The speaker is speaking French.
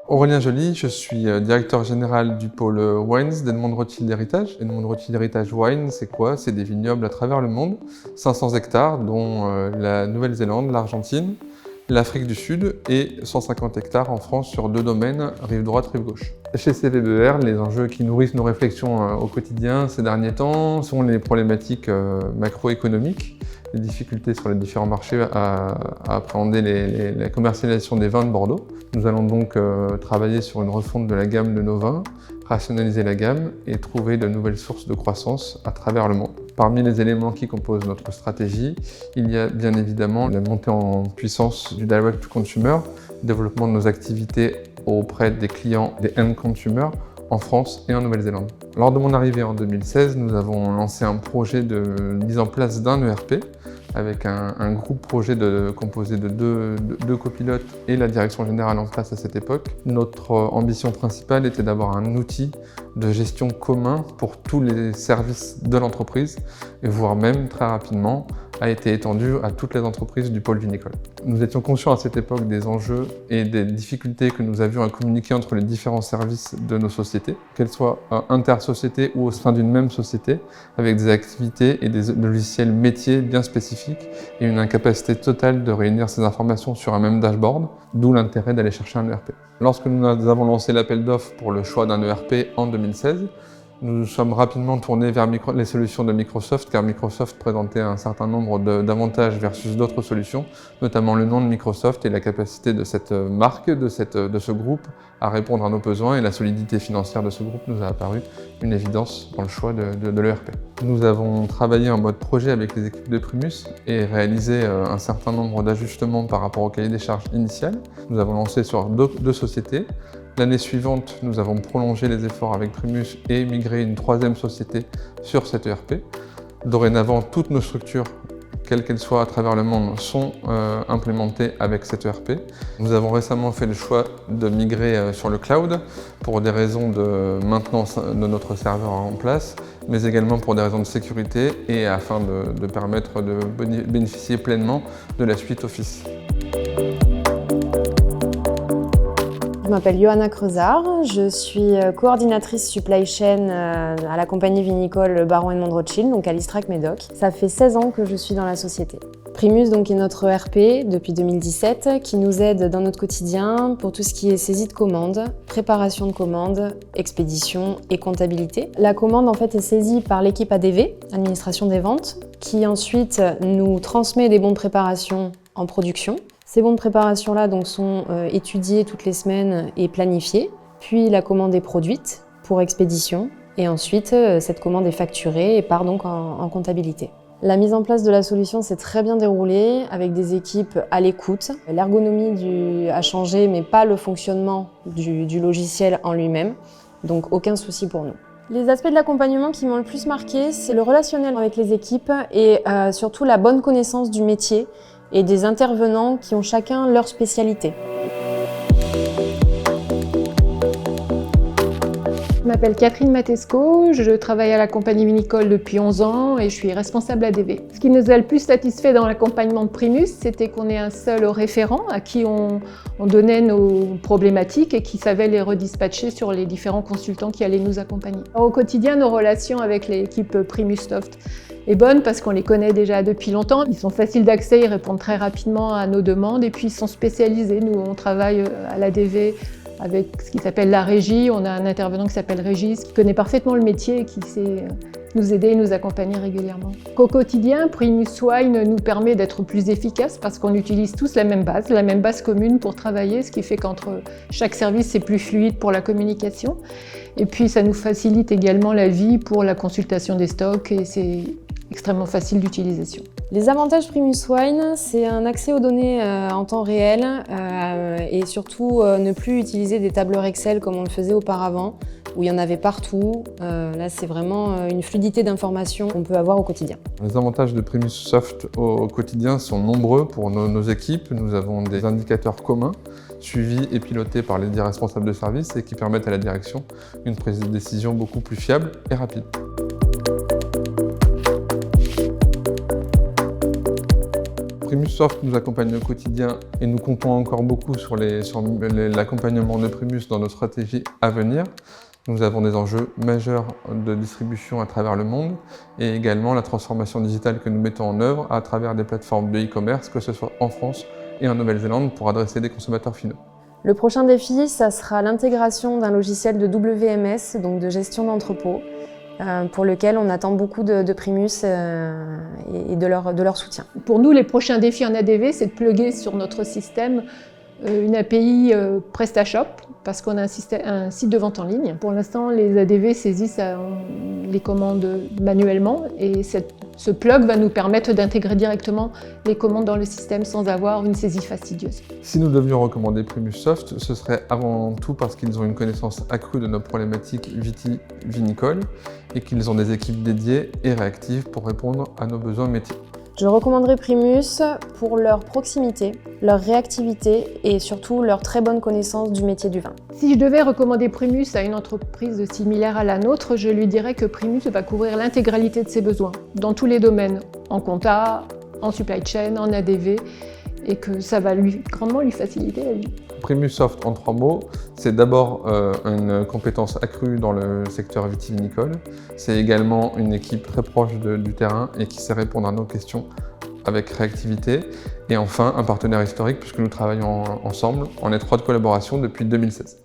Aurélien Joly, je suis directeur général du pôle Wines d'Edmond Rothschild Héritage. Edmond Rothschild Héritage Wine, c'est quoi? C'est des vignobles à travers le monde, 500 hectares, dont la Nouvelle-Zélande, l'Argentine, l'Afrique du Sud et 150 hectares en France sur 2 domaines, rive droite, rive gauche. Chez CVBER, les enjeux qui nourrissent nos réflexions au quotidien ces derniers temps sont les problématiques macroéconomiques, les difficultés sur les différents marchés à appréhender la commercialisation des vins de Bordeaux. Nous allons donc travailler sur une refonte de la gamme de nos vins, rationaliser la gamme et trouver de nouvelles sources de croissance à travers le monde. Parmi les éléments qui composent notre stratégie, il y a bien évidemment la montée en puissance du direct to consumer, développement de nos activités auprès des clients, des end consumers, en France et en Nouvelle-Zélande. Lors de mon arrivée en 2016, nous avons lancé un projet de mise en place d'un ERP avec un groupe projet composé de deux copilotes et la direction générale en place à cette époque. Notre ambition principale était d'avoir un outil de gestion commun pour tous les services de l'entreprise et voire même très rapidement a été étendu à toutes les entreprises du pôle vinicole. Nous étions conscients à cette époque des enjeux et des difficultés que nous avions à communiquer entre les différents services de nos sociétés, qu'elles soient inter-sociétés ou au sein d'une même société, avec des activités et des logiciels métiers bien spécifiques et une incapacité totale de réunir ces informations sur un même dashboard, d'où l'intérêt d'aller chercher un ERP. Lorsque nous avons lancé l'appel d'offres pour le choix d'un ERP en 2016, nous nous sommes rapidement tournés vers les solutions de Microsoft, car Microsoft présentait un certain nombre d'avantages versus d'autres solutions, notamment le nom de Microsoft et la capacité de cette marque, de ce groupe, à répondre à nos besoins, et la solidité financière de ce groupe nous a apparu une évidence dans le choix de l'ERP. Nous avons travaillé en mode projet avec les équipes de Primus et réalisé un certain nombre d'ajustements par rapport au cahier des charges initial. Nous avons lancé sur deux sociétés. L'année suivante, nous avons prolongé les efforts avec Primus et migré une 3e société sur cet ERP. Dorénavant, toutes nos structures, quelles qu'elles soient à travers le monde, sont implémentées avec cet ERP. Nous avons récemment fait le choix de migrer sur le cloud pour des raisons de maintenance de notre serveur en place, mais également pour des raisons de sécurité et afin de permettre de bénéficier pleinement de la suite Office. Je m'appelle Johanna Creusard, je suis coordinatrice supply chain à la compagnie vinicole Baron Edmond Rothschild, donc à l'Istrac Médoc. Ça fait 16 ans que je suis dans la société. Primus donc, est notre ERP depuis 2017 qui nous aide dans notre quotidien pour tout ce qui est saisie de commandes, préparation de commandes, expédition et comptabilité. La commande en fait est saisie par l'équipe ADV, administration des ventes, qui ensuite nous transmet des bons de préparation en production. Ces bons de préparation-là donc, sont étudiés toutes les semaines et planifiés. Puis la commande est produite pour expédition et ensuite cette commande est facturée et part donc en comptabilité. La mise en place de la solution s'est très bien déroulée avec des équipes à l'écoute. L'ergonomie a changé mais pas le fonctionnement du logiciel en lui-même, donc aucun souci pour nous. Les aspects de l'accompagnement qui m'ont le plus marqué, c'est le relationnel avec les équipes et surtout la bonne connaissance du métier et des intervenants qui ont chacun leur spécialité. Je m'appelle Catherine Matesco, je travaille à la compagnie vinicole depuis 11 ans et je suis responsable ADV. Ce qui nous a le plus satisfait dans l'accompagnement de Primus, c'était qu'on ait un seul référent à qui on donnait nos problématiques et qui savait les redispatcher sur les différents consultants qui allaient nous accompagner. Au quotidien, nos relations avec l'équipe Primus Soft est bonne parce qu'on les connaît déjà depuis longtemps. Ils sont faciles d'accès, ils répondent très rapidement à nos demandes et puis ils sont spécialisés. Nous, on travaille à l'ADV avec ce qui s'appelle la régie. On a un intervenant qui s'appelle Régis, qui connaît parfaitement le métier et qui sait nous aider et nous accompagner régulièrement. Au quotidien, Primus Wine nous permet d'être plus efficaces parce qu'on utilise tous la même base commune pour travailler, ce qui fait qu'entre chaque service, c'est plus fluide pour la communication. Et puis, ça nous facilite également la vie pour la consultation des stocks et c'est extrêmement facile d'utilisation. Les avantages Primus Wine, c'est un accès aux données en temps réel et surtout ne plus utiliser des tableurs Excel comme on le faisait auparavant, où il y en avait partout. Là, c'est vraiment une fluidité d'informations qu'on peut avoir au quotidien. Les avantages de Primus Soft au quotidien sont nombreux pour nos équipes. Nous avons des indicateurs communs, suivis et pilotés par les 10 responsables de service et qui permettent à la direction une prise de décision beaucoup plus fiable et rapide. Primus Soft nous accompagne au quotidien et nous comptons encore beaucoup sur l'accompagnement de Primus dans nos stratégies à venir. Nous avons des enjeux majeurs de distribution à travers le monde et également la transformation digitale que nous mettons en œuvre à travers des plateformes de e-commerce, que ce soit en France et en Nouvelle-Zélande, pour adresser des consommateurs finaux. Le prochain défi, ça sera l'intégration d'un logiciel de WMS, donc de gestion d'entrepôt, pour lequel on attend beaucoup de Primus et de leur soutien. Pour nous, les prochains défis en ADV, c'est de plugger sur notre système une API PrestaShop, parce qu'on a un site de vente en ligne. Pour l'instant, les ADV saisissent les commandes manuellement et ce plug va nous permettre d'intégrer directement les commandes dans le système sans avoir une saisie fastidieuse. Si nous devions recommander Primus Soft, ce serait avant tout parce qu'ils ont une connaissance accrue de nos problématiques vitivinicoles et qu'ils ont des équipes dédiées et réactives pour répondre à nos besoins métiers. Je recommanderais Primus pour leur proximité, leur réactivité et surtout leur très bonne connaissance du métier du vin. Si je devais recommander Primus à une entreprise similaire à la nôtre, je lui dirais que Primus va couvrir l'intégralité de ses besoins, dans tous les domaines, en compta, en supply chain, en ADV, et que ça va grandement lui faciliter la vie. Primus Soft, en 3 mots, c'est d'abord une compétence accrue dans le secteur vitivinicole. C'est également une équipe très proche du terrain et qui sait répondre à nos questions avec réactivité. Et enfin, un partenaire historique puisque nous travaillons ensemble en étroite collaboration depuis 2016.